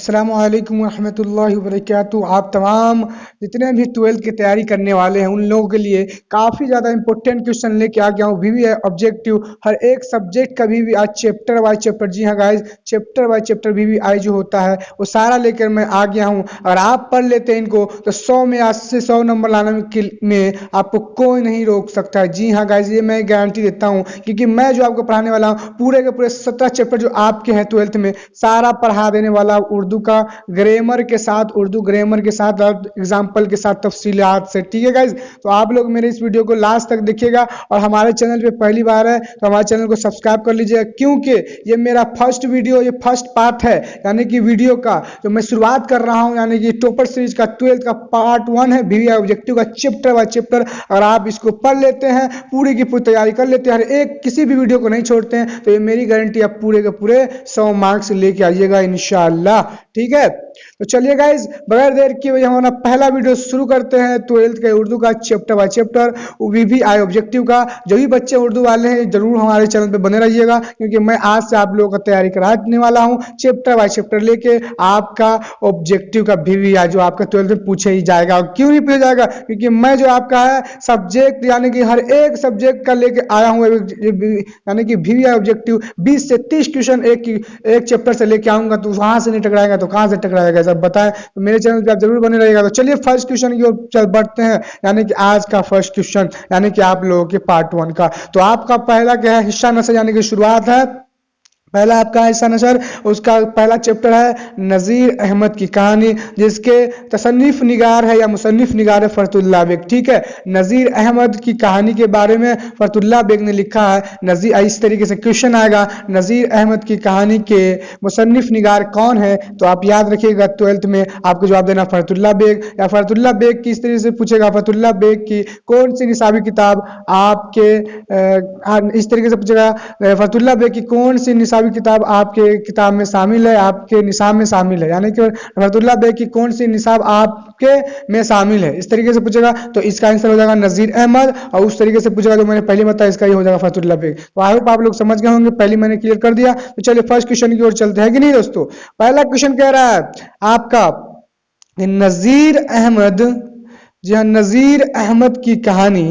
अस्सलामुअलैकुम रहमतुल्लाहि वबरकातुहू। आप तमाम जितने भी 12th की तैयारी करने वाले हैं उन लोगों के लिए काफ़ी ज़्यादा इंपॉर्टेंट क्वेश्चन लेके आ गया हूँ। वीवी ऑब्जेक्टिव हर एक सब्जेक्ट का वीवी आज चैप्टर वाइज चैप्टर, जी हाँ guys, chapter wise chapter VV आई जो होता है वो सारा लेकर मैं आ गया हूँ। अगर आप पढ़ लेते हैं इनको तो 100 में 80 से 100 नंबर लाने में आपको कोई नहीं रोक सकता है। जी हाँ गाइज, ये मैं गारंटी देता हूँ क्योंकि मैं जो आपको पढ़ाने वाला हूँ पूरे के पूरे 17 चैप्टर जो आपके हैं 12th में सारा पढ़ा देने वाला उर्दू का ग्रामर के साथ, उर्दू ग्रामर के साथ और एग्जाम्पल के साथ तफसीलात से। ठीक है गाइज, तो आप लोग मेरे इस वीडियो को लास्ट तक देखिएगा और हमारे चैनल पे पहली बार है तो हमारे चैनल को सब्सक्राइब कर लीजिएगा क्योंकि ये मेरा फर्स्ट वीडियो, ये फर्स्ट पार्ट है यानी कि वीडियो का जो मैं शुरुआत कर रहा हूँ, यानी कि टॉपर सीरीज का 12th का पार्ट 1 है वीवी ऑब्जेक्टिव का चैप्टर बाय चैप्टर। अगर आप इसको पढ़ लेते हैं, पूरी की पूरी तैयारी कर लेते हैं, हर एक किसी भी वीडियो को नहीं छोड़ते हैं तो ये मेरी गारंटी आप पूरे के पूरे 100 मार्क्स लेके आइएगा इंशाअल्लाह। ठीक है, तो चलिए गाइज बगैर देर किए हुए हमारा पहला वीडियो शुरू करते हैं 12th के उर्दू का chapter by chapter VV I objective का। जो भी बच्चे उर्दू वाले हैं जरूर हमारे चैनल पे बने रहिएगा क्योंकि मैं आज से आप लोगों का तैयारी कराने वाला हूं चैप्टर बाय चैप्टर लेके आपका ऑब्जेक्टिव का वीवी आई जो आपका 12th में पूछे ही जाएगा। क्यों नहीं पूछा जाएगा? क्योंकि मैं जो आपका है सब्जेक्ट यानी कि हर एक सब्जेक्ट का लेके आया हूँ, यानी कि वीवी आई ऑब्जेक्टिव 20 से 30 क्वेश्चन एक चैप्टर से लेके आऊंगा। तो वहां से नहीं टकराएगा तो कहां से टकराएगा सब बताएं। तो मेरे चैनल पे आप जरूर बने रहिएगा। तो चलिए फर्स्ट क्वेश्चन की ओर बढ़ते हैं, यानी कि आज का फर्स्ट क्वेश्चन यानी कि आप लोगों के पार्ट 1 का। तो आपका पहला क्या है? हिस्सा नसर यानी कि शुरुआत है। पहला आपका हिस्सा नसर, उसका पहला चैप्टर है नज़ीर अहमद की कहानी, जिसके तसन्निफ निगार है या मुसन्निफ निगार है फरतुल्लाह बेग। ठीक है, नज़ीर अहमद की कहानी के बारे में फरतुल्लाह बेग ने लिखा है। नज़ीर इस तरीके से क्वेश्चन आएगा, नज़ीर अहमद की कहानी के मुसन्निफ निगार कौन है? तो आप याद रखिएगा 12th में आपको जवाब देना फरतुल्लाह बेग। या फरतुल्लाह बेग की इस तरीके से पूछेगा, फरतुल्लाह बेग की कौन सी निसाबी किताब आपके इस तरीके से पूछेगा, फरतुल्लाह बेग की कौन सी निसाबी किताब आपके किताब में शामिल है, आपके निसाब में शामिल है, यानी कि फरतुल्लाह बेग की कौन सी निसाब आपके में शामिल है, इस तरीके से पूछेगा। तो इसका आंसर हो जाएगा नज़ीर अहमद। और उस तरीके से पूछेगा जो मैंने पहले बताया इसका ही हो जाएगा फरतुल्लाह बेग। तो आई होप आप लोग समझ गए होंगे, पहले मैंने क्लियर कर दिया। तो चलिए फर्स्ट क्वेश्चन की ओर चलते हैं कि नहीं दोस्तों। पहला क्वेश्चन कह रहा है आपका नज़ीर अहमद, जी हाँ, नज़ीर अहमद की कहानी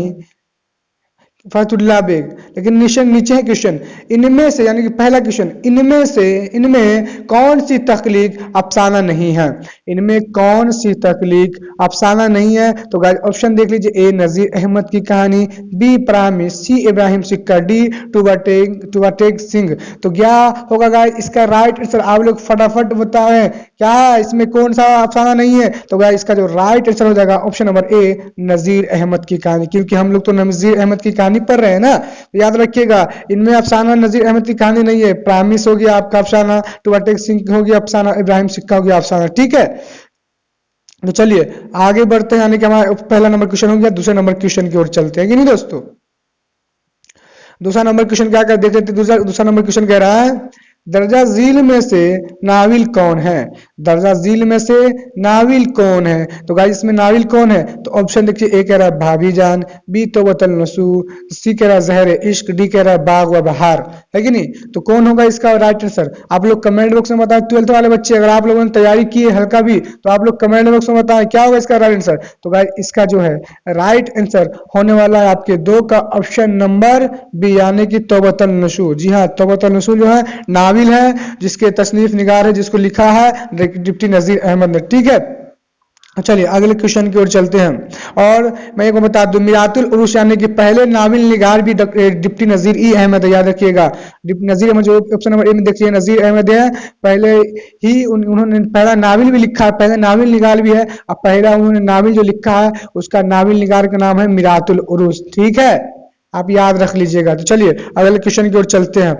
फरतुल्लाह बेग, लेकिन नीचे है क्वेश्चन, इनमें से यानी कि पहला क्वेश्चन, इनमें कौन सी तख्लीक अफसाना नहीं है? इनमें कौन सी तख्लीक अफसाना नहीं है? तो गाइस ऑप्शन देख लीजिए, ए नज़ीर अहमद की कहानी, बी प्रामिस, सी इब्राहिम सिक्का, डी टूबाटेग सिंह। तो क्या होगा गाइस इसका राइट आंसर? आप लोग फटाफट बताएं क्या है इसमें कौन सा अफसाना नहीं है? तो गाइस इसका जो राइट आंसर हो जाएगा ऑप्शन नंबर ए नज़ीर अहमद की कहानी, क्योंकि हम लोग तो नज़ीर अहमद की कहानी पढ़ रहे हैं ना। तो याद रखिएगा इनमें अफसाना नज़ीर अहमद की कहानी नहीं है। प्रामिस हो गया आपका अफसाना, टूबाटेग सिंह हो गया अफसाना, इब्राहिम सिक्का हो गया अफसाना। ठीक है, तो चलिए आगे बढ़ते हैं, यानी कि हमारा पहला नंबर क्वेश्चन हो गया। दूसरे नंबर क्वेश्चन की ओर चलते हैं कि नहीं दोस्तों। दूसरा नंबर क्वेश्चन क्या कर देख लेते हैं। दूसरा नंबर क्वेश्चन कह रहा है दर्जा झील में से नाविल कौन है? दर्जा झील में से नाविल कौन है? तो गाइस इसमें नाविल कौन है? तो ऑप्शन देखिए, ए कह रहा है भाभी जान, बी तौबतुल नसूह, सी कह रहा है ज़हर इश्क, डी कह रहा है बाग व बहार, है कि नहीं? तो कौन होगा इसका राइट आंसर? आप लोग कमेंट बॉक्स में बताएं। 12th वाले बच्चे अगर आप लोगों ने तैयारी की है हल्का भी तो आप लोग कमेंट बॉक्स में बताएं क्या होगा इसका राइट आंसर। तो गाइस इसका जो है राइट आंसर होने वाला है आपके 2 का ऑप्शन नंबर बी, यानी कि तौबतुल नसूह। जी हाँ, तौबतुल नसूह जो है नाविल है जिसके तसनीफ निगार है, जिसको लिखा है डिप्टी नज़ीर अहमद ने। ठीक है, चलिए अगले क्वेश्चन की ओर चलते हैं। और मैं एक बता दूं, मिरातुल उरूस यानी कि पहले नाविल निगार भी डिप्टी नज़ीर ई अहमद है, याद रखिएगा। डिप्टी नज़ीर अहमद जो ऑप्शन नंबर ए में देखिए नज़ीर अहमद है, पहले ही उन्होंने पहला नाविल भी लिखा है, पहले नाविल निगार भी है। अब पहला उन्होंने नाविल जो लिखा है उसका नाविल निगार का नाम है मिरातुल उरूस। ठीक है, आप याद रख लीजिएगा। तो चलिए अगले क्वेश्चन की ओर चलते हैं,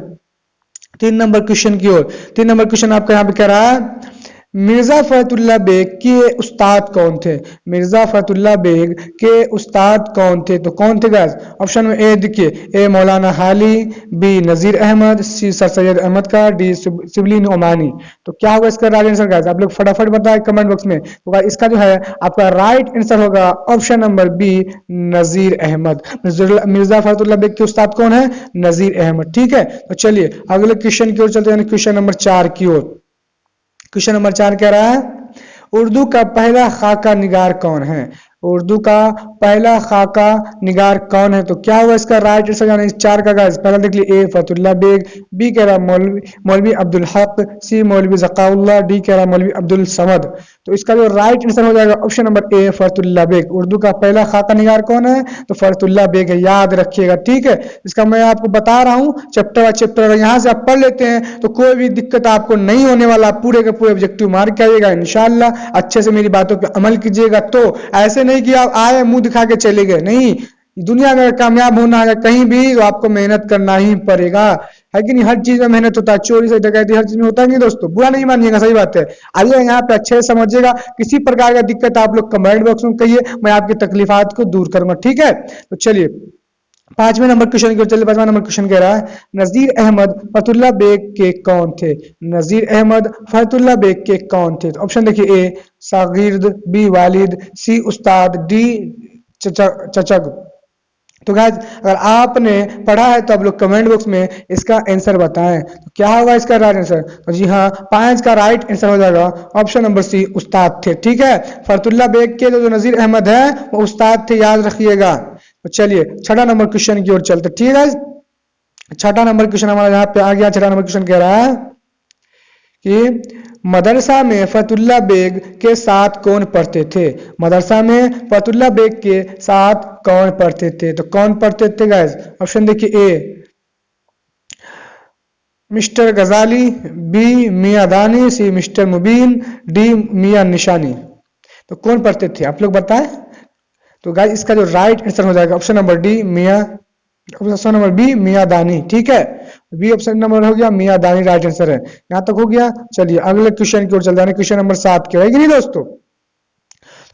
3 नंबर क्वेश्चन की ओर। 3 नंबर क्वेश्चन आपका यहाँ पे कह रहा है मिर्जा फरतुल्लाह बेग के उस्ताद कौन थे? मिर्जा फरतुल्लाह बेग के उस्ताद कौन थे? तो कौन थे गाइस? ऑप्शन में ए देखिए, ए मौलाना हाली, बी नज़ीर अहमद, सी सर सैयद अहमद का, डी शिबली ओमानी। तो क्या होगा इसका राइट आंसर गाइस? आप लोग फटाफट बताएं कमेंट बॉक्स में। तो गाइस इसका जो है आपका राइट आंसर होगा ऑप्शन नंबर बी नज़ीर अहमद। मिर्जा फरतुल्लाह बेग के उस्ताद कौन है? नज़ीर अहमद। ठीक है, तो चलिए अगले क्वेश्चन की ओर चलते हैं, क्वेश्चन नंबर 4 की ओर। क्वेश्चन नंबर 4 कह रहा है उर्दू का पहला खाका निगार कौन है। उर्दू का पहला खाका निगार कौन है, तो क्या हुआ इसका राइट आंसर यानी 4 का गाइस। पहला देख लिए ए फतुल्ला बेग, बी कह रहा मौलवी अब्दुल हक, सी मौलवी ज़काउल्लाह, डी कह रहा मौलवी अब्दुल समद। तो इसका जो राइट आंसर हो जाएगा option number A Fatullah Baig. Urdu का पहला खाका निगार कौन है, तो फतुल्ला बेग है, याद रखिएगा, ठीक है। इसका मैं आपको बता रहा हूँ चैप्टर बाय चैप्टर, यहाँ से आप पढ़ लेते हैं तो कोई भी दिक्कत आपको नहीं होने वाला, पूरे के पूरे ऑब्जेक्टिव मार्क आइएगा इंशाल्लाह। अच्छे से मेरी बातों पर अमल कीजिएगा, तो ऐसे नहीं कि आप आए मुंह दिखा के चले गए, नहीं। दुनिया में कामयाब होना है कहीं भी तो आपको मेहनत करना ही पड़ेगा, है कि नहीं। हर चीज में मेहनत होता है, चोरी से डकैती हर चीज में होता है नहीं दोस्तों, बुरा नहीं मानिएगा, सही बात है। आइए यहाँ पे अच्छे से समझिएगा, किसी प्रकार का दिक्कत आप लोग कमेंट बॉक्स में कहिए, मैं आपकी तकलीफात को दूर करूंगा, ठीक है। तो चलिए 5वें नंबर क्वेश्चन की ओर चलिए। 5वां नंबर क्वेश्चन कह रहा है नजीर अहमद फतुल्ला बेग के कौन थे। नजीर अहमद फतुल्ला बेग के कौन थे, तो ऑप्शन देखिए ए शागिर्द, बी वालिद, सी उस्ताद, डी चचग। तो गाइस अगर आपने पढ़ा है तो आप लोग कमेंट बॉक्स में इसका आंसर बताएं, तो क्या होगा इसका राइट आंसर। तो जी हाँ 5 का राइट आंसर हो जाएगा ऑप्शन नंबर सी उस्ताद थे, ठीक है। फतुल्ला बेग के जो नजीर अहमद है वो उस्ताद थे, याद रखिएगा। तो चलिए 6वां नंबर क्वेश्चन की ओर चलते, ठीक है। 6वां नंबर क्वेश्चन हमारा यहाँ पे आ गया। 6वां नंबर क्वेश्चन कह रहा है कि मदरसा में फतुल्ला बेग के साथ कौन पढ़ते थे। मदरसा में फतुल्ला बेग के साथ कौन पढ़ते थे, तो कौन पढ़ते थे गाइस। ऑप्शन देखिए ए मिस्टर गजाली, बी मियां दानी, सी मिस्टर मुबीन, डी मियां निशानी। तो कौन पढ़ते थे आप लोग बताएं। तो गाइस इसका जो राइट आंसर हो जाएगा ऑप्शन नंबर डी मियां, ऑप्शन नंबर बी मियां दानी, ठीक है। बी ऑप्शन नंबर हो गया मियां दानी, राइट आंसर है। यहां तक हो गया। चलिए अगले क्वेश्चन की ओर चलते हैं, क्वेश्चन नंबर 7 के, है कि नहीं दोस्तों।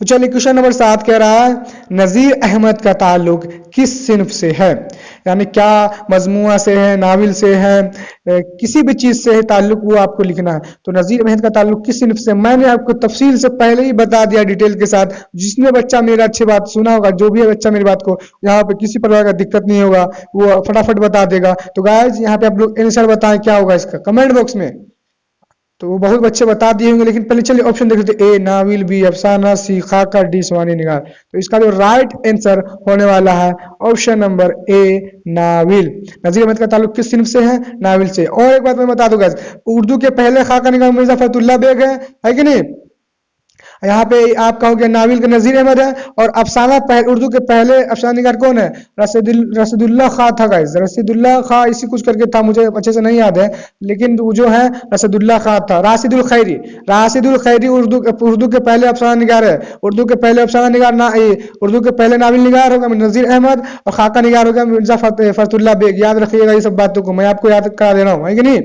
तो चलिए क्वेश्चन नंबर 7 कह रहा है नजीर अहमद का ताल्लुक किस सिन्फ से है, यानी क्या मजमुआ से है, नाविल से है, किसी भी चीज से है ताल्लुक, वो आपको लिखना है। तो नजीर अहमद का ताल्लुक किस सिन्फ से, मैंने आपको तफसील से पहले ही बता दिया डिटेल के साथ। जिसने बच्चा मेरा अच्छी बात सुना होगा, जो भी है बच्चा मेरी बात को यहाँ पे किसी प्रकार का दिक्कत नहीं होगा, वो फटाफट बता देगा। तो गाइस यहाँ पे आप लोग आंसर बताएं क्या होगा इसका कमेंट बॉक्स में। तो वो बहुत बच्चे बता दिए होंगे, लेकिन पहले चलिए ऑप्शन देख लेते। ए नाविल, बी अफसाना, सी खाका, डी स्वानी निगार। तो इसका जो राइट आंसर होने वाला है ऑप्शन नंबर ए नाविल। नजीर अहमद का ताल्लुक किस सिन्फ से है, नाविल से। और एक बात मैं बता दूंगा, उर्दू के पहले खाका निगार मिर्जा फतुल्ला बेग है कि नहीं। यहाँ पे आप कहोगे नाविल के नजीर अहमद है, और अफसाना उर्दू के पहले अफसाना निगार कौन है, रशीदुल्लाह खां था गाइस। रशीदुल्लाह खां इसी कुछ करके था, मुझे अच्छे से नहीं याद है, लेकिन जो है रशीदुल्लाह खां था। राशिदुल खैरी उर्दू के पहले अफसाना निगार है। उर्दू के पहले अफसाना निगार उर्दू के पहले नाविल निगार होगा नजीर अहमद, और खाका निगार होगा मिर्जा फतुल्ला बेग। याद रखिएगा ये सब बातों को, मैं आपको याद करा दे रहा हूँ, है कि नहीं।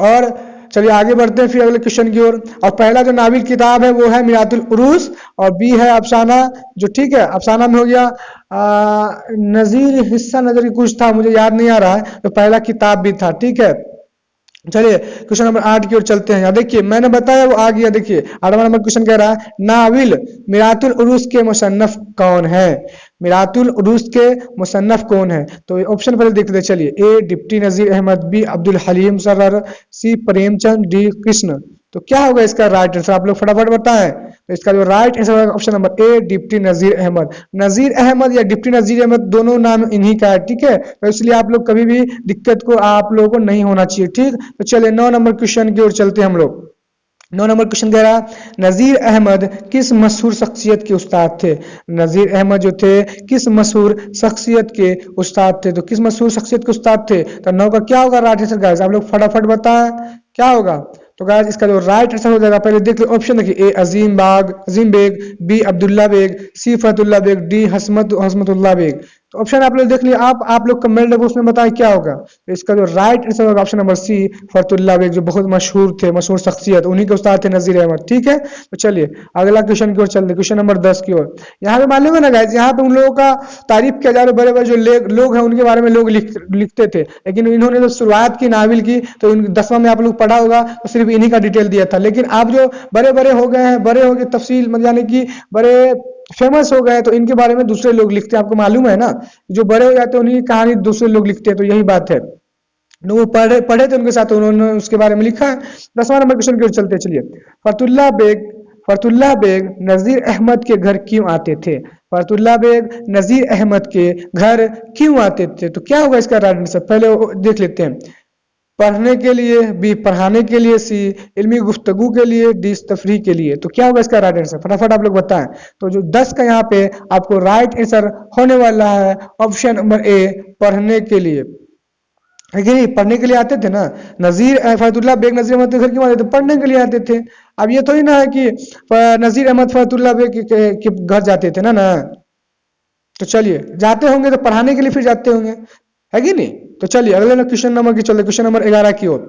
और चलिए आगे बढ़ते हैं फिर अगले क्वेश्चन की ओर। और पहला जो नाविल किताब है वो है मिरातुल उरूस, और बी है अफसाना, जो ठीक है अफसाना में हो गया नजीर हिस्सा नजर कुछ था, मुझे याद नहीं आ रहा है, तो पहला किताब भी था, ठीक है। चलिए क्वेश्चन नंबर 8 की ओर चलते हैं। देखिए मैंने बताया वो आ गया। देखिए 8वां नंबर क्वेश्चन कह रहा है नाविल मिरातुल उरूस के मुसन्नफ कौन है। मिरातुल उरूस के मुसन्नफ कौन है, तो ऑप्शन पहले देखते हैं। चलिए ए डिप्टी नजीर अहमद, बी अब्दुल हलीम सरर, सी प्रेमचंद, डी कृष्ण। तो क्या होगा इसका राइट आंसर, आप लोग फटाफट बताएं। तो इसका जो राइट आंसर होगा ऑप्शन नंबर ए डिप्टी नजीर अहमद। नजीर अहमद या डिप्टी नजीर अहमद दोनों नाम इन्हीं का है, ठीक है। तो इसलिए आप लोग कभी भी दिक्कत को आप लोगों को नहीं होना चाहिए, ठीक। तो चलिए 9 नंबर क्वेश्चन की ओर चलते हैं हम लोग। 9 नंबर क्वेश्चन कह रहा नजीर अहमद किस मशहूर शख्सियत के उस्ताद थे। नजीर अहमद जो थे किस मशहूर शख्सियत के उस्ताद थे, तो किस मशहूर शख्सियत के उस्ताद थे। तो 9 का क्या होगा राइट आंसर गाइस, आप लोग फटाफट बताएं क्या होगा। तो गाइस इसका जो राइट आंसर हो जाएगा, पहले देख लो ऑप्शन देखिए। ए अजीम बेग, बी अब्दुल्ला बेग, सी Fatullah bag, D Hashmatullah bag. तो ऑप्शन आप लोग देख लिया। आप लोग कमेंट बॉक्स में बताएं क्या होगा। तो इसका जो राइट आंसर होगा option number C Fatullah bag, जो बहुत मशहूर थे, मशहूर शख्सियत, उन्हीं के उस्ताद थे नजीर अहमद, ठीक है। तो चलिए अगला क्वेश्चन की ओर चलते, क्वेश्चन नंबर 10 की ओर। यहाँ पे मालूम है ना गाइस, यहाँ पे उन लोगों का तारीफ किया जा रहा है, बड़े बड़े जो लोग हैं उनके बारे में लोग लिखते थे, लेकिन इन्होंने जो शुरुआत की नाविल की, तो 10वां में आप लोग पढ़ा होगा, तो सिर्फ इन्हीं का डिटेल दिया था। लेकिन आप जो बड़े बड़े हो गए हैं, बड़े हो गए तफसील मतलब यानी कि बड़े फेमस हो गए, तो इनके बारे में दूसरे लोग लिखते हैं। आपको मालूम है ना, जो बड़े हो जाते हैं उन्हीं की कहानी दूसरे लोग लिखते हैं, तो यही बात है। वो पढ़े पढ़े थे उनके साथ, उन्होंने उसके बारे में लिखा है। 10वां नंबर क्वेश्चन की ओर चलते हैं, चलिए। फतुल्ला बेग नजीर अहमद के घर क्यों आते थे? फतुल्ला बेग नजीर अहमद के घर क्यों आते थे? तो क्या होगा इसका राइट आंसर, पहले देख लेते हैं। पढ़ने के लिए, बी पढ़ाने के लिए, सी इल्मी गुफ्तगू के लिए, डी तफरीह के लिए। तो क्या होगा इसका राइट आंसर, फटाफट आप लोग बताएं। तो जो 10 का यहाँ पे आपको राइट आंसर होने वाला है ऑप्शन नंबर ए, पढ़ने के लिए, है कि नहीं? पढ़ने के लिए आते थे ना नजीर फतुल्ला बेग नजीर अहमद के घर क्यों आते थे? पढ़ने के लिए आते थे। अब ये थोड़ी ना है कि नजीर अहमद फतुल्ला बेग के घर जाते थे ना। तो चलिए, जाते होंगे तो पढ़ाने के लिए फिर जाते होंगे, है कि नहीं? तो चलिए अगले क्वेश्चन नंबर की चलते, क्वेश्चन नंबर 11 की ओर।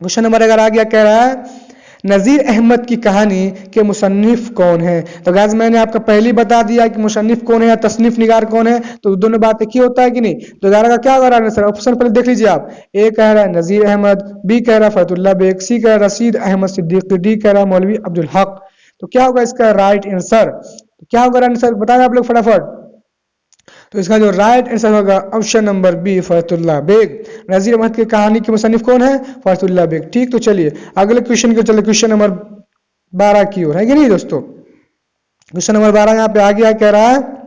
क्वेश्चन नंबर 11 आ गया, कह रहा है नजीर अहमद की कहानी के मुसन्निफ कौन है? तो गाइस मैंने आपको पहले ही बता दिया कि मुसन्निफ कौन है या तसनीफ निगार कौन है, तो दोनों बात एक ही होता है कि नहीं? तो 11 का क्या होगा आंसर, ऑप्शन पहले देख लीजिए आप। ए कह रहा है नजीर अहमद, बी कह रहा है फतुल्ला बेग, सी कह रहा है रशीद अहमद सिद्दीकी, डी कह रहा है मौलवी अब्दुल हक। तो क्या होगा इसका राइट आंसर, तो क्या होगा आंसर बताएं आप लोग फटाफट। तो इसका जो राइट आंसर होगा option number B, Fatullah bag. Nazir Ahmad की कहानी के मुसन्निफ कौन है? फतुल्ला बेग। ठीक, तो चलिए अगले क्वेश्चन को चले, क्वेश्चन नंबर 12 की ओर, है कि नहीं दोस्तों? क्वेश्चन नंबर 12 यहाँ पे आ गया, कह रहा है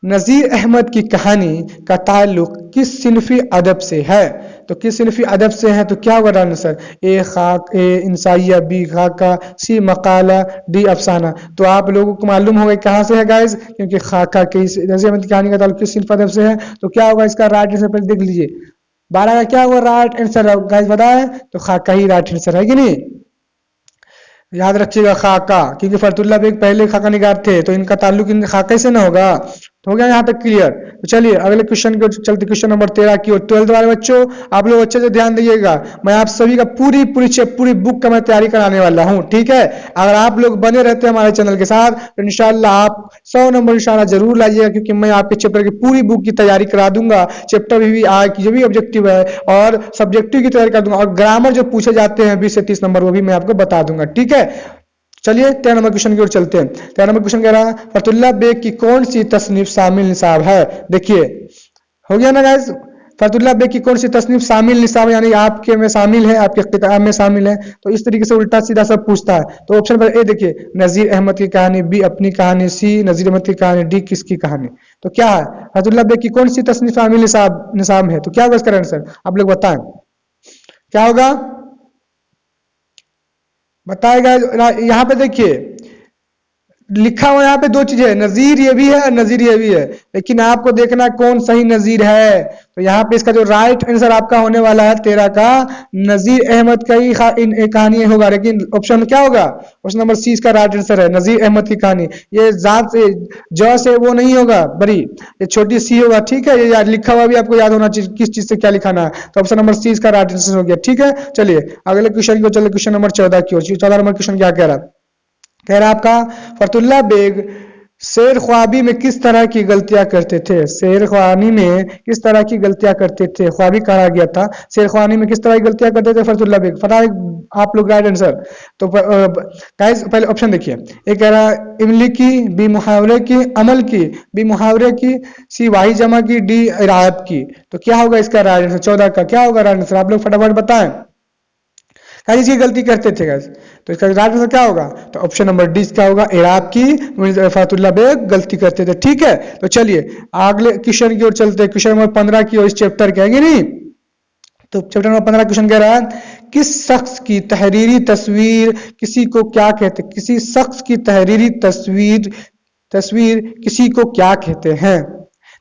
नजीर अहमद की कहानी का ताल्लुक किस सिनफी अदब से है? तो किस सिनफी अदब से है? तो क्या होगा आंसर, ए खाक, ए इंसाइया, बी खाका, सी मकाला, डी अफसाना। तो आप लोगों को मालूम होगा कहाँ से है गाइज, क्योंकि खाका की नजीर अहमद की कहानी का ताल्लुक किस सिनफी अदब से है। तो क्या होगा इसका राइट आंसर, पहले देख लीजिए। 12 का क्या होगा राइट आंसर गाइज बताए, तो खाका ही राइट आंसर है कि नहीं? याद रखिएगा खाका, क्योंकि फतुल्ला बेग पहले खाका निगार थे, तो इनका ताल्लुक इन खाके से ना होगा। तो हो गया यहाँ तक क्लियर। तो चलिए अगले क्वेश्चन को चलते, क्वेश्चन नंबर 13 की ओर। 12th वाले बच्चों, आप लोग अच्छे से ध्यान दीजिएगा, मैं आप सभी का पूरी बुक का मैं तैयारी कराने वाला हूँ, ठीक है? अगर आप लोग बने रहते हैं हमारे चैनल के साथ, तो इंशाल्लाह आप 100 नंबर इंशाल्लाह जरूर लाइएगा, क्योंकि मैं आपके चैप्टर की पूरी बुक की तैयारी करा दूंगा। चैप्टर भी आज जो भी ऑब्जेक्टिव है और सब्जेक्टिव की तैयारी कर दूंगा, और ग्रामर जो पूछे जाते हैं 20 से 30 नंबर, वो भी मैं आपको बता दूंगा, ठीक है? चलिए 13 नंबर क्वेश्चन की ओर चलते हैं। 13 नंबर क्वेश्चन कह रहा है फतुल्ला बेग की कौन सी तसनीफ शामिल निसाब है? देखिए हो गया ना गाइस, फतुल्ला बेग की कौन सी तसनीफ शामिल निसाब, यानी आपके में शामिल है, आपके किताब में शामिल है। तो इस तरीके से उल्टा सीधा सब पूछता है। तो ऑप्शन पर ए देखिए, नजीर अहमद की कहानी, बी अपनी कहानी, सी नजीर अहमद की कहानी, डी किसकी कहानी। तो क्या है, फतुल्ला बेग की कौन सी तसनीफ शामिल निसाब है? तो क्या होगा इसका आंसर, आप लोग बताएं क्या होगा, बताएगा। यहाँ पे देखिए लिखा हुआ यहाँ पे दो चीजें, नजीर ये भी है और नजीर ये भी है, लेकिन आपको देखना कौन सही नजीर है। तो यहाँ पे इसका जो राइट आंसर आपका होने वाला है 13 का, नजीर अहमद का ही कहानी होगा। लेकिन ऑप्शन क्या होगा, ऑप्शन नंबर सी इसका राइट आंसर है, नजीर अहमद की कहानी। ये जात से ज से वो नहीं होगा बड़ी, ये छोटी सी होगा, ठीक है? ये लिखा हुआ भी आपको याद होना चाहिए किस चीज से क्या लिखाना है। तो ऑप्शन नंबर सी इसका राइट आंसर हो गया, ठीक है? चलिए अगले क्वेश्चन को चलिए, क्वेश्चन नंबर 14 की ओर। 14 नंबर क्वेश्चन क्या कह रहा है, कह रहा आपका फतुल्ला बेग शेर ख्वाबी में किस तरह की गलतियां करते थे? शेर ख्वानी में किस तरह की गलतियां करते थे, ख्वाबी कहा गया था, शेर ख्वानी में किस तरह की गलतियां करते थे फतुल्ला बेग, फटाफट आप लोग राइट आंसर। तो गाइस पहले ऑप्शन देखिए, एक कह रहा इमली की, बी मुहावरे की, अमल की, बी मुहावरे की, सी वाही जमा की, डी इराब की। तो क्या होगा इसका राइट आंसर 14 का, क्या होगा राइट आंसर, आप लोग फटाफट बताएं। इसकी गलती करते थे गाइस, तो इसका राइट आंसर क्या होगा, तो ऑप्शन नंबर डी क्या होगा, इराब की फतुल्ला बेग गलती करते थे, ठीक है? तो चलिए अगले क्वेश्चन की ओर चलते हैं, क्वेश्चन नंबर 15 की ओर इस चैप्टर के, है नहीं? तो चैप्टर नंबर 15 क्वेश्चन कह रहा है किस शख्स की तहरीरी तस्वीर किसी को क्या कहते हैं? किसी शख्स की तहरीरी तस्वीर किसी को क्या कहते हैं?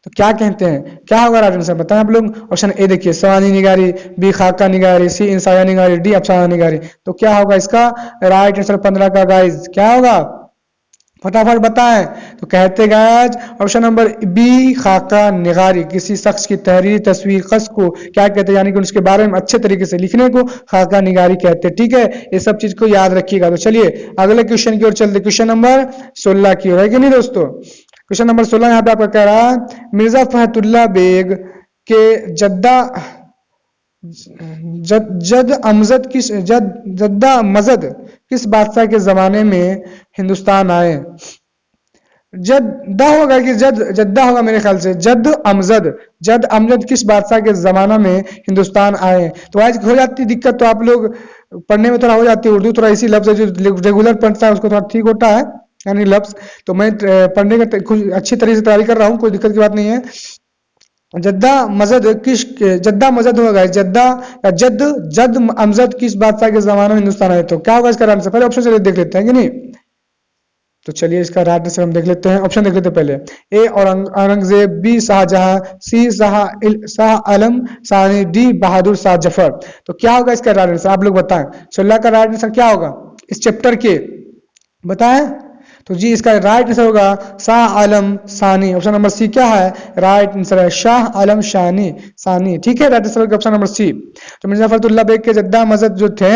तो क्या कहते हैं, क्या होगा राइट आंसर बताएं आप लोग। ऑप्शन ए देखिए, सवानी निगारी, बी खाका निगारी, सी इंसाया निगारी, डी अफसाना निगारी। तो क्या होगा इसका राइट आंसर 15 का गाइज, क्या होगा फटाफट बताएं। तो कहते गाइज ऑप्शन नंबर बी खाका निगारी, किसी शख्स की तहरीरी तस्वीर खस को क्या कहते हैं, यानी कि उसके बारे में अच्छे तरीके से लिखने को खाका निगारी कहते हैं, ठीक है? ये सब चीज को याद रखिएगा। तो चलिए अगले क्वेश्चन की ओर चलते, क्वेश्चन नंबर 16 की ओर, है कि नहीं दोस्तों? क्वेश्चन नंबर 16 यहाँ पे आपका कह रहा है मिर्जा फहतुल्ला बेग के जद्दा मजद किस बादशाह के जमाने में हिंदुस्तान आए? जद्दा होगा कि जद्दा होगा मेरे ख्याल से, जद अमजद किस बादशाह के जमाना में हिंदुस्तान आए। तो आज हो जाती दिक्कत, तो आप लोग पढ़ने में थोड़ा हो जाती है, उर्दू थोड़ा इसी लफ्ज है जो रेगुलर पढ़ता है उसको थोड़ा ठीक होता है यानी लफ्ज। तो मैं पढ़ने का कुछ अच्छी तरीके से तैयारी कर रहा हूँ, कोई दिक्कत की बात नहीं है। जद्दा मजद होगा, जद्दा या जद अमजद किस बादशाह के जमाने में हिंदुस्तान आए। तो क्या होगा इसका आंसर, पहले ऑप्शन से देख लेते हैं कि नहीं। तो चलिए इसका राइट आंसर हम देख लेते हैं, ऑप्शन देख लेते हैं पहले। ए औरंगजेब, बी शाहजहां, सी शाह आलम, सानी, डी बहादुर शाह जफर। तो क्या होगा इसका राइट आंसर, आप लोग बताएं। 16 का राइट आंसर क्या होगा इस चैप्टर के, बताएं। तो जी इसका राइट आंसर होगा शाह आलम सानी। ऑप्शन नंबर सी क्या है, राइट आंसर है शाह आलम सानी। ठीक है, राइट आंसर होगा ऑप्शन नंबर सी। तो मिर्जा फखरुल्लाह बेग के जद्दा मजद जो थे,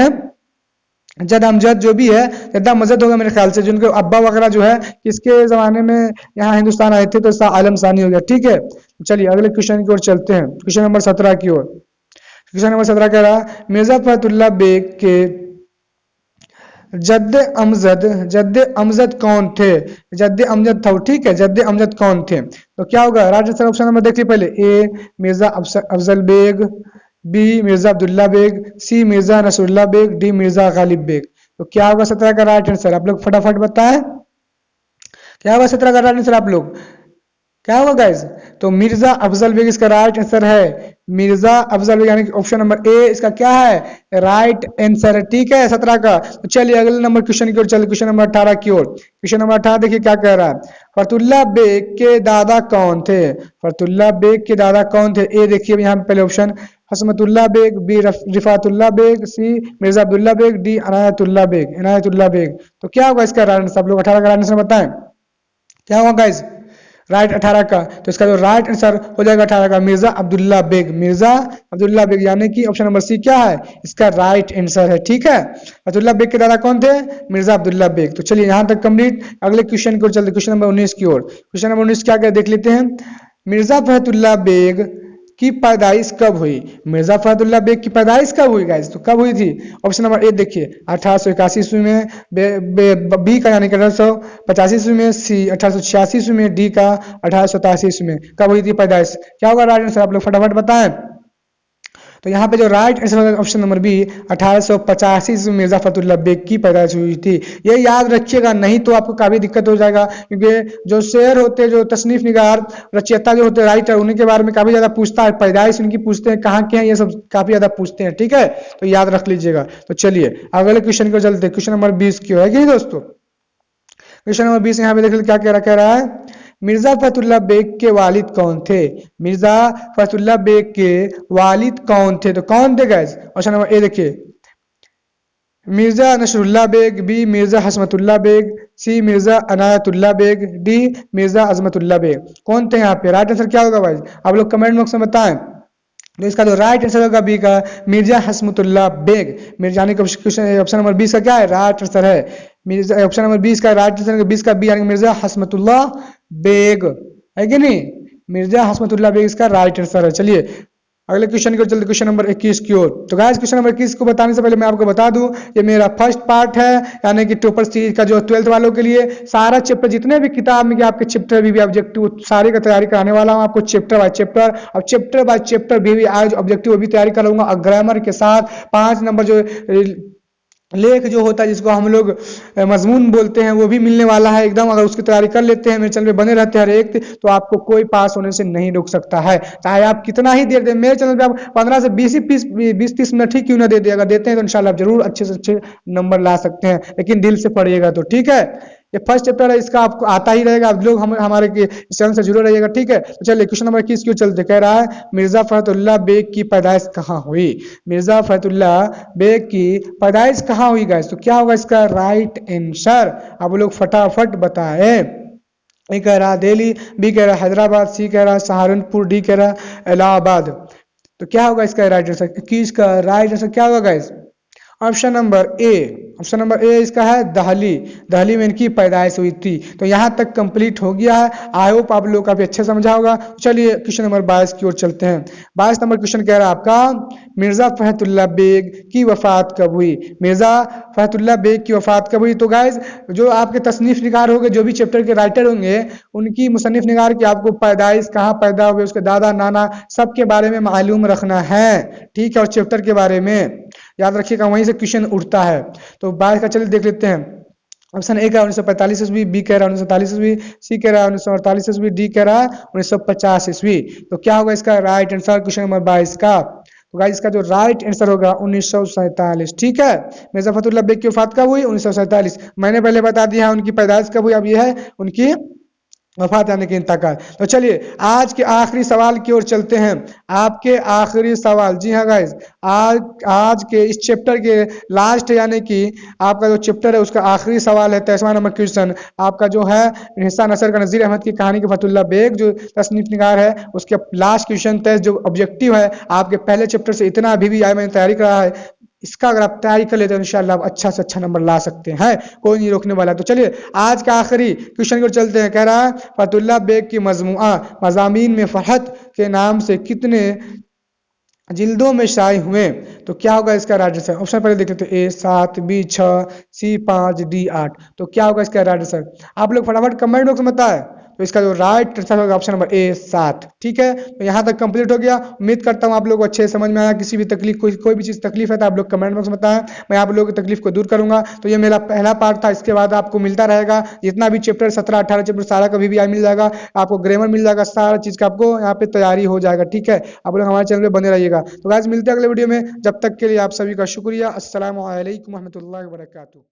जद अमजद जो भी है, जद्दा मजद होगा मेरे ख्याल से, जिनके अब्बा वगैरह जो है किसके जमाने में यहाँ हिंदुस्तान आए थे, तो शाह आलम सानी हो गया। ठीक है, चलिए अगले क्वेश्चन की ओर चलते हैं, क्वेश्चन नंबर 17 की ओर। क्वेश्चन नंबर 17 कह रहा मिर्जा फखरुल्लाह बेग के जद्द अमजद कौन थे, जद्द अमजद था, ठीक है, जद्द अमजद कौन थे। तो क्या होगा राइट आंसर, ऑप्शन नंबर देखिए पहले। A Mirza Afzal Baig, B Mirza Abdullah Baig, C Mirza Nasrullah Baig, D Mirza Ghalib Baig. तो क्या होगा 17 का राइट आंसर, आप लोग फटाफट बताएं क्या होगा 17 का राइट आंसर, आप लोग क्या होगा गाइस। तो मिर्जा अफजल बेग इसका राइट आंसर है, मिर्जा अफजल बेग यानी कि ऑप्शन नंबर ए इसका क्या है राइट आंसर है। ठीक है 17 का। तो चलिए अगले नंबर क्वेश्चन की ओर चलिए, क्वेश्चन नंबर 18 की ओर। क्वेश्चन नंबर 18 देखिए क्या कह रहा है, फतुल्ला बेग के दादा कौन थे, फतुल्ला बेग के दादा कौन थे। ए देखिए यहाँ पे पहले option Hashmatullah Baig, B Rifatullah Baig, C Mirza Abdullah Baig, D Inayatullah Baig. तो क्या होगा इसका राइट आंसर, आप लोग 18 का आंसर बताएं क्या होगा गाइस राइट 18 का। तो इसका जो राइट आंसर हो जाएगा 18 का मिर्जा अब्दुल्ला बेग यानी कि ऑप्शन नंबर सी क्या है इसका राइट आंसर है। ठीक है, अब्दुल्ला बेग के दादा कौन थे, मिर्जा अब्दुल्ला बेग। तो चलिए यहां तक कंप्लीट, अगले क्वेश्चन की ओर चलते, क्वेश्चन नंबर 19 की ओर। क्वेश्चन नंबर 19 क्या क्या देख लेते हैं। मिर्जा फखरुल्लाह बेग की पैदाइश कब हुई, मिर्जा फखरुल्लाह बेग की पैदाइश कब हुई गाइस, तो कब हुई थी। ऑप्शन नंबर ए देखिए 1881 ईस्वी में, बी का यानी कि 1885 ईस्वी में, सी 1886 ईस्वी में, डी का 1887 ईस्वी में। कब हुई थी पैदाइश, क्या होगा राइट आंसर, आप लोग फटाफट बताएं। तो यहाँ पे जो राइट आंसर होगा ऑप्शन नंबर बी 1885 में मिर्जा फखरुल्लाह बेग की पैदाइश हुई थी। ये याद रखिएगा, नहीं तो आपको काफी दिक्कत हो जाएगा, क्योंकि जो शेर होते हैं, जो तसनीफ निगार रचयिता जो होते हैं राइटर, उन्हीं के बारे में काफी ज्यादा पूछता है, पैदाइश उनकी पूछते हैं, कहाँ के हैं, ये सब काफी ज्यादा पूछते हैं। ठीक है, तो याद रख लीजिएगा। तो चलिए अगले क्वेश्चन को चलते, क्वेश्चन नंबर 20 क्यों है कि दोस्तों। क्वेश्चन नंबर 20 यहाँ पे देख क्या कह रहा है, मिर्जा फखरुल्लाह बेग के वालिद कौन थे, मिर्जा फखरुल्लाह बेग के वालिद कौन थे। तो कौन थे गाइस, ऑप्शन नंबर ए देखिए Mirza Nasrullah Baig, B Mirza Hashmatullah Baig, C Mirza Anayatullah Baig, D Mirza Azmatullah Baig. कौन थे यहाँ पे, राइट आंसर क्या होगा भाई, आप लोग कमेंट बॉक्स में बताएं। तो इसका जो राइट आंसर होगा बी का मिर्जा हसमतुल्लाह बेग। मिर्जा यानी ऑप्शन नंबर 20 का क्या है राइट आंसर है, मिर्जा ऑप्शन नंबर 20 का राइट आंसर 20 का बी यानी मिर्जा हसमतुल्लाह बेग है कि नहीं, मिर्जा हसमतुल्लाह बेग इसका राइट आंसर है। चलिए अगले क्वेश्चन की ओर चलते, क्वेश्चन नंबर 21 की ओर। तो गाइस क्वेश्चन नंबर 21 को बताने से पहले मैं आपको बता दूं, ये मेरा फर्स्ट पार्ट है, यानी कि टॉपर सीरीज का जो 12th वालों के लिए सारा चैप्टर, जितने भी किताब में आपके चैप्टर भी ऑब्जेक्टिव सारे का तैयारी कराने वाला हूं आपको चैप्टर बाय चैप्टर। अब चैप्टर बाय चैप्टर भी आज ऑब्जेक्टिव भी तैयारी कराऊंगा, और ग्रामर के साथ 5 नंबर जो लेख जो होता है जिसको हम लोग मजमून बोलते हैं वो भी मिलने वाला है एकदम। अगर उसकी तैयारी कर लेते हैं, मेरे चैनल पे बने रहते हैं हर एक, तो आपको कोई पास होने से नहीं रोक सकता है, चाहे आप कितना ही देर दें। मेरे चैनल पे आप 15 से 20-30 मिनट ही क्यों ना दे दे, अगर देते हैं तो इंशाल्लाह आप जरूर अच्छे से अच्छे नंबर ला सकते हैं, लेकिन दिल से पढ़िएगा तो। ठीक है, ये फर्स्ट चैप्टर है, इसका आपको आता ही रहेगा, आप लोग हमारे चैनल से जुड़े रहिएगा। ठीक है, तो चलिए क्वेश्चन नंबर 21 क्यों चलते, कह रहा है मिर्जा फखरुल्लाह बेग की पैदाइश कहाँ हुई, मिर्जा फखरुल्लाह बेग की पैदाइश कहाँ हुई गाइस। तो क्या होगा इसका राइट आंसर, आप लोग फटाफट बताएं। ए कह रहा दिल्ली, बी कह रहा हैदराबाद, सी कह रहा सहारनपुर, डी कह रहा इलाहाबाद। तो क्या होगा इसका राइट आंसर, 21 का राइट आंसर क्या होगा गाइस, ऑप्शन नंबर ए। ऑप्शन नंबर ए इसका है दहली। दहली में इनकी पैदाइश हुई थी। तो यहाँ तक कंप्लीट हो गया है। आई होप आप लोग काफी अच्छे समझा होगा। चलिए क्वेश्चन नंबर 22 की ओर चलते हैं। 22 नंबर क्वेश्चन कह रहा है आपका मिर्जा फहतुल्ला बेग की वफात कब हुई। मिर्जा फहतुल्ला बेग की वफात कब हुई। तो गाइज जो आपके तसनीफ निगार होंगे, जो भी चैप्टर के राइटर होंगे, उनकी मुसन्निफ निगार की आपको पैदाइश, कहाँ पैदा हुए, उसके दादा नाना सबके बारे में मालूम रखना है। ठीक है, और चैप्टर के बारे में याद रखिएगा, वहीं से क्वेश्चन उठता है। तो 22 का चलिए देख लेते हैं। ऑप्शन ए का 1945 ईस्वी, बी कह रहा है 1947 ईस्वी, सी कह रहा है 1948 ईस्वी, डी कह रहा है 1950 ईस्वी। तो क्या होगा इसका राइट आंसर क्वेश्चन नंबर 22 का। तो गाइस इसका जो राइट आंसर होगा 1947। ठीक है, मिर्जा फखरुद्दीन बेग की वफात कब हुई 1947। मैंने पहले बता दिया उनकी पैदाइश कब हुई, अब यह है उनकी वफात यानी कि इंतकाल। तो चलिए आज के आखिरी सवाल की ओर चलते हैं। आपके आखिरी सवाल, जी हाँ गाइस, आज के इस चैप्टर के लास्ट यानी कि आपका जो चैप्टर है उसका आखिरी सवाल है 23वां नंबर क्वेश्चन। आपका जो है निसार नसर का नज़ीर अहमद की कहानी के फतुल्ला बेग जो तसनीफ निगार है उसके लास्ट क्वेश्चन टेस्ट जो ऑब्जेक्टिव है आपके पहले चैप्टर से इतना अभी भी आया, मैंने तैयारी करा है। इसका अगर आप तैयारी कर लेते हो इंशाल्लाह आप अच्छा से अच्छा नंबर ला सकते हैं, कोई नहीं रोकने वाला। तो चलिए आज का आखिरी क्वेश्चन को चलते हैं। कह रहा है फतुल्ला बेग की मजमुआ मज़ामीन में फहत के नाम से कितने जिल्दों में शाये हुए। तो क्या होगा इसका राइट आंसर। ऑप्शन पहले देख लेते हैं, ए 7, बी 6, सी 5, डी 8। तो क्या होगा इसका राइट आंसर। आप लोग फटाफट कमेंट बॉक्स में बताएं। तो इसका जो राइट आंसर होगा ऑप्शन नंबर ए 7। ठीक है, तो यहाँ तक कंप्लीट हो गया। उम्मीद करता हूँ आप लोग को अच्छे से समझ में आया। किसी भी तकलीफ कोई भी चीज़ तकलीफ है तो आप लोग कमेंट बॉक्स में बताएं, मैं आप लोगों की तकलीफ को दूर करूंगा। तो ये मेरा पहला पार्ट था, इसके बाद आपको मिलता रहेगा जितना भी चैप्टर 17-18 चैप्टर सारा कभी भी मिल जाएगा। आपको ग्रामर मिल जाएगा, सारा चीज़ का आपको यहाँ पे तैयारी हो जाएगा। ठीक है, आप लोग हमारे चैनल पर बने रहिएगा। तो गाइस मिलते हैं अगले वीडियो में, जब तक के लिए आप सभी का शुक्रिया। अस्सलामु अलैकुम रहमतुल्लाहि व बरकातुहू।